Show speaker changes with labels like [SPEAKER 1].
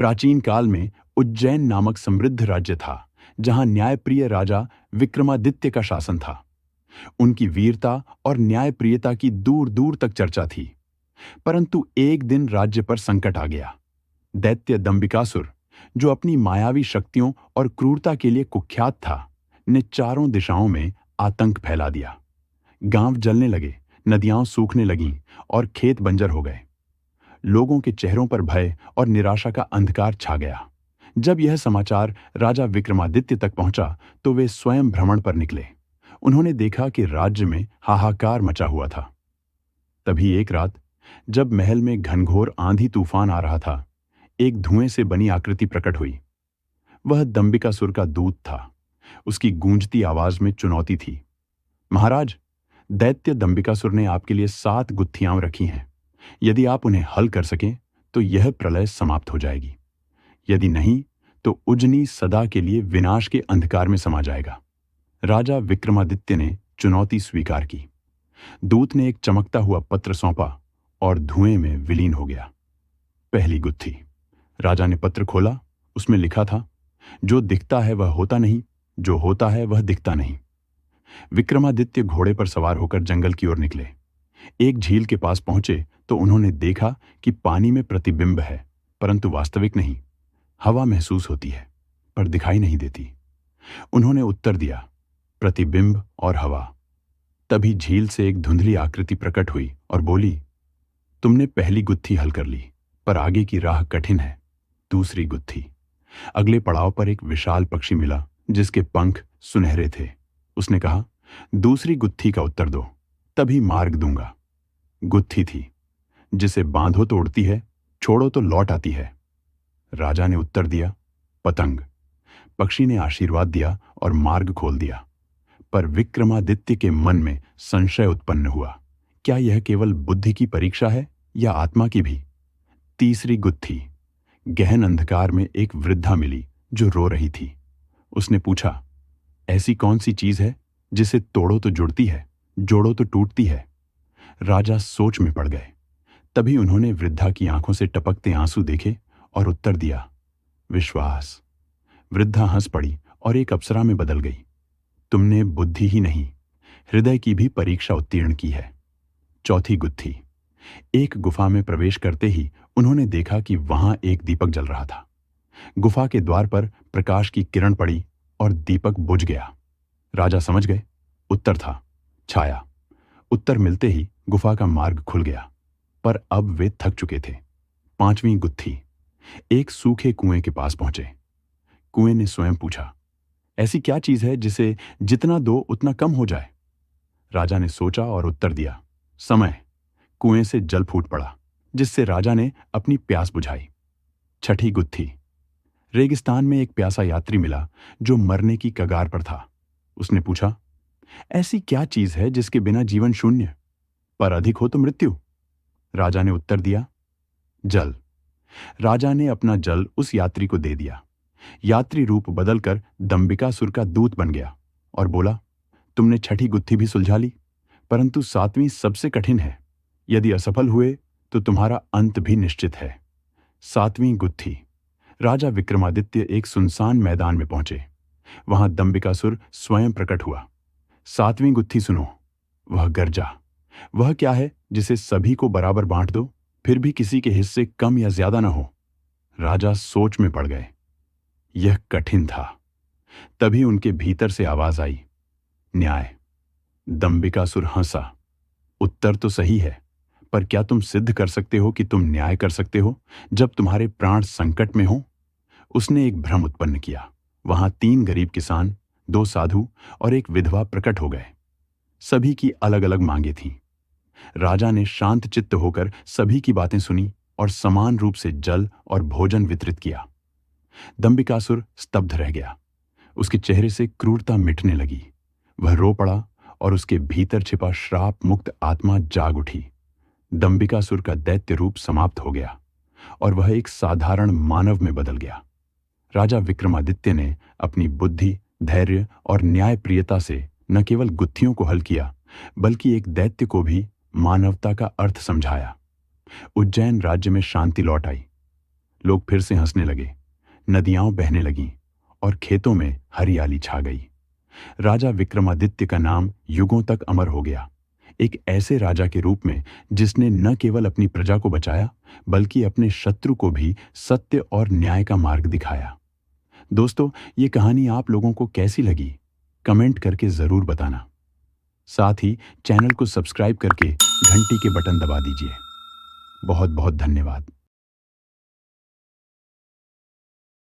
[SPEAKER 1] प्राचीन काल में उज्जैन नामक समृद्ध राज्य था, जहां न्यायप्रिय राजा विक्रमादित्य का शासन था। उनकी वीरता और न्यायप्रियता की दूर दूर तक चर्चा थी। परंतु एक दिन राज्य पर संकट आ गया। दैत्य दंबिकासुर, जो अपनी मायावी शक्तियों और क्रूरता के लिए कुख्यात था, ने चारों दिशाओं में आतंक फैला दिया। गांव जलने लगे, नदियां सूखने लगीं और खेत बंजर हो गए। लोगों के चेहरों पर भय और निराशा का अंधकार छा गया। जब यह समाचार राजा विक्रमादित्य तक पहुंचा, तो वे स्वयं भ्रमण पर निकले। उन्होंने देखा कि राज्य में हाहाकार मचा हुआ था। तभी एक रात, जब महल में घनघोर आंधी तूफान आ रहा था, एक धुएं से बनी आकृति प्रकट हुई। वह दंबिकासुर का दूत था। उसकी गूंजती आवाज में चुनौती थी। महाराज, दैत्य दंबिकासुर ने आपके लिए 7 गुत्थियां रखी हैं। यदि आप उन्हें हल कर सकें तो यह प्रलय समाप्त हो जाएगी। यदि नहीं तो उजनी सदा के लिए विनाश के अंधकार में समा जाएगा। राजा विक्रमादित्य ने चुनौती स्वीकार की। दूत ने एक चमकता हुआ पत्र सौंपा और धुएं में विलीन हो गया। पहली गुत्थी। राजा ने पत्र खोला। उसमें लिखा था, जो दिखता है वह होता नहीं, जो होता है वह दिखता नहीं। विक्रमादित्य घोड़े पर सवार होकर जंगल की ओर निकले। एक झील के पास पहुंचे तो उन्होंने देखा कि पानी में प्रतिबिंब है, परंतु वास्तविक नहीं। हवा महसूस होती है, पर दिखाई नहीं देती। उन्होंने उत्तर दिया, प्रतिबिंब और हवा। तभी झील से एक धुंधली आकृति प्रकट हुई और बोली, तुमने पहली गुत्थी हल कर ली, पर आगे की राह कठिन है। दूसरी गुत्थी। अगले पड़ाव पर एक विशाल पक्षी मिला, जिसके पंख सुनहरे थे। उसने कहा, दूसरी गुत्थी का उत्तर दो, तभी मार्ग दूंगा। गुत्थी थी, जिसे बांधो तो उड़ती है, छोड़ो तो लौट आती है। राजा ने उत्तर दिया, पतंग। पक्षी ने आशीर्वाद दिया और मार्ग खोल दिया। पर विक्रमादित्य के मन में संशय उत्पन्न हुआ। क्या यह केवल बुद्धि की परीक्षा है या आत्मा की भी? तीसरी गुत्थी। गहन अंधकार में एक वृद्धा मिली जो रो रही थी। उसने पूछा, ऐसी कौन सी चीज है जिसे तोड़ो तो जुड़ती है, जोड़ो तो टूटती है? राजा सोच में पड़ गए। तभी उन्होंने वृद्धा की आंखों से टपकते आंसू देखे और उत्तर दिया, विश्वास। वृद्धा हंस पड़ी और एक अप्सरा में बदल गई। तुमने बुद्धि ही नहीं, हृदय की भी परीक्षा उत्तीर्ण की है। चौथी गुत्थी। एक गुफा में प्रवेश करते ही उन्होंने देखा कि वहां एक दीपक जल रहा था। गुफा के द्वार पर प्रकाश की किरण पड़ी और दीपक बुझ गया। राजा समझ गए, उत्तर था छाया। उत्तर मिलते ही गुफा का मार्ग खुल गया, पर अब वे थक चुके थे। पांचवीं गुत्थी। एक सूखे कुएं के पास पहुंचे। कुएं ने स्वयं पूछा, ऐसी क्या चीज है जिसे जितना दो उतना कम हो जाए? राजा ने सोचा और उत्तर दिया, समय। कुएं से जल फूट पड़ा, जिससे राजा ने अपनी प्यास बुझाई। छठी गुत्थी। रेगिस्तान में एक प्यासा यात्री मिला जो मरने की कगार पर था। उसने पूछा, ऐसी क्या चीज है जिसके बिना जीवन शून्य, पर अधिक हो तो मृत्यु? राजा ने उत्तर दिया, जल। राजा ने अपना जल उस यात्री को दे दिया। यात्री रूप बदलकर दंबिकासुर का दूत बन गया और बोला, तुमने छठी गुत्थी भी सुलझा ली, परंतु 7वीं सबसे कठिन है। यदि असफल हुए तो तुम्हारा अंत भी निश्चित है। 7वीं गुत्थी। राजा विक्रमादित्य एक सुनसान मैदान में पहुंचे। वहां दंबिकासुर स्वयं प्रकट हुआ। 7वीं गुत्थी सुनो। वह गर्जा। वह क्या है जिसे सभी को बराबर बांट दो, फिर भी किसी के हिस्से कम या ज्यादा न हो? राजा सोच में पड़ गए। यह कठिन था। तभी उनके भीतर से आवाज आई, न्याय। दंबिकासुर हंसा। उत्तर तो सही है, पर क्या तुम सिद्ध कर सकते हो कि तुम न्याय कर सकते हो जब तुम्हारे प्राण संकट में हो? उसने एक भ्रम उत्पन्न किया। वहां 3 गरीब किसान, 2 साधु और एक विधवा प्रकट हो गए। सभी की अलग अलग मांगे थीं। राजा ने शांत चित्त होकर सभी की बातें सुनी और समान रूप से जल और भोजन वितरित किया। दंबिकासुर स्तब्ध रह गया। उसके चेहरे से क्रूरता मिटने लगी। वह रो पड़ा और उसके भीतर छिपा श्राप मुक्त आत्मा जाग उठी। दंबिकासुर का दैत्य रूप समाप्त हो गया और वह एक साधारण मानव में बदल गया। राजा विक्रमादित्य ने अपनी बुद्धि, धैर्य और न्यायप्रियता से न केवल गुत्थियों को हल किया, बल्कि एक दैत्य को भी मानवता का अर्थ समझाया। उज्जैन राज्य में शांति लौट आई। लोग फिर से हंसने लगे, नदियां बहने लगीं और खेतों में हरियाली छा गई। राजा विक्रमादित्य का नाम युगों तक अमर हो गया, एक ऐसे राजा के रूप में जिसने न केवल अपनी प्रजा को बचाया बल्कि अपने शत्रु को भी सत्य और न्याय का मार्ग दिखाया। दोस्तों, ये कहानी आप लोगों को कैसी लगी? कमेंट करके जरूर बताना। साथ ही चैनल को सब्सक्राइब करके घंटी के बटन दबा दीजिए। बहुत बहुत धन्यवाद।